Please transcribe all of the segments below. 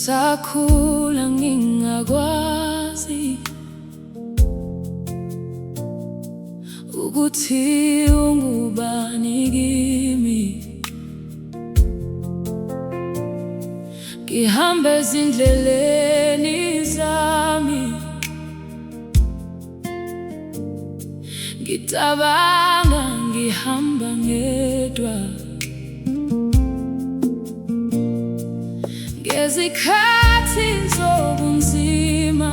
Ngisakhula ngingakwazi ukuthi ungubani kimi. Ngihamba ezindleleni zami, ngicabanga ngihamba ngedwa. Ngezikhathi zobunzima,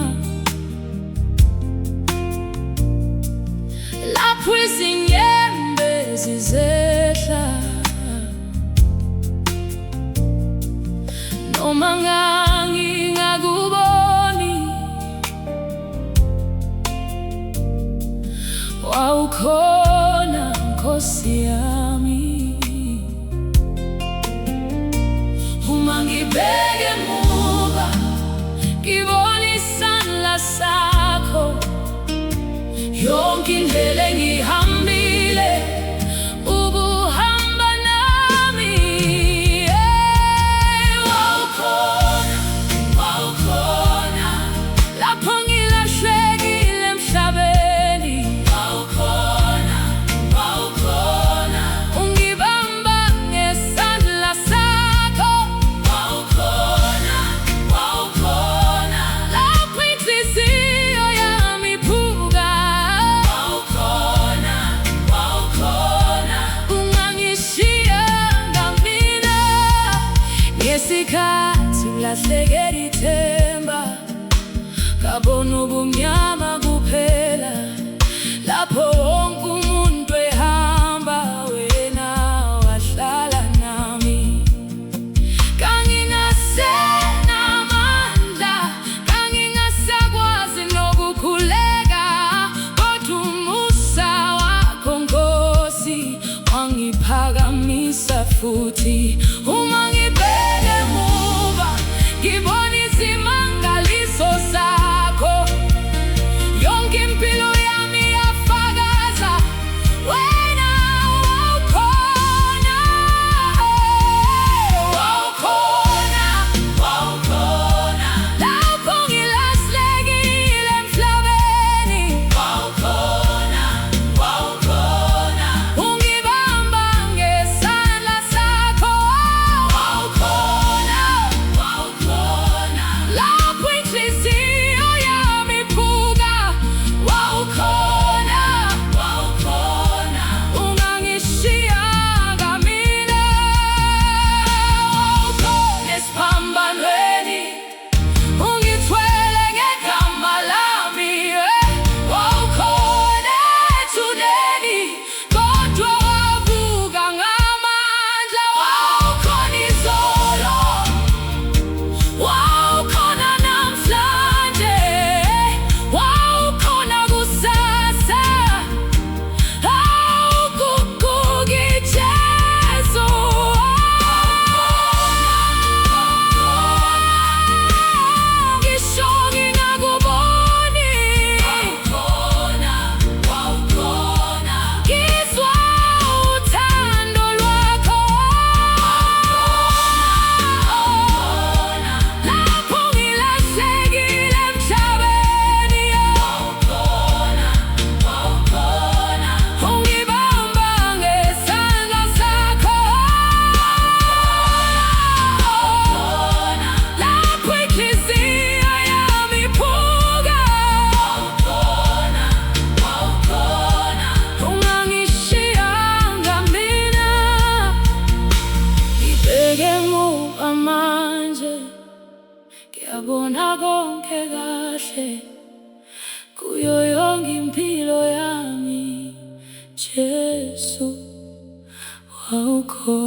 lapho izinyembezi zehla, noma ngingakuboni, wawukhona Nkosi yami. Uma ngibheke emuva, ngibona isandla sakho, yonke indlela engihambile ubuhamba nami. Wawukhona lapho ngilahlekile emhlabeni. Wawukhona ungibamba ngesandla sakho. Wawukhona lapho inhliziyo yami iphuka. Wawukhona ungangishiyanga mina ngesikhathi ulahlekela ithemba, ngabona ubumnyama kuphela. Lapho wonke umuntu ehamba, wena wahlala nami. Kangingasenamandla, kangingasakwazi nokukhuleka, kodwa umusa wakho Nkosi wangiphakamisa futhi. Uma ngibheke emuva, ngibona izimangaliso zakho, yonke impilo yami yafakaza wena wawukhona. Lapho ngilahlekile emhlabeni. Wawukhona ungibamba ngesandla sakho. Wawukhona lapho inhliziyo yami iphuka. Wawukhona ungangishiyanga mina. Wawukhona esiphambanweni, ungithwele ngegama lami. Wawukhona ethuneni, kodwa wavuka ngamandla. Wawukhona izolo, wawukhona namhlanje, wawukhona kusasa. Awuguquki Jesu. Ngisho ngingakuboni, ngizwa uthando lwakho. Lapho ngilahlekile emhlabeni. Ungibamba ngesandla sakho. Lapho inhliziyo yami iphuka. Ungangishiyanga mina. Ngibheke emuva manje, ngiyabona konke kahle kuyo yonke impilo yami. Jesu wawukhona.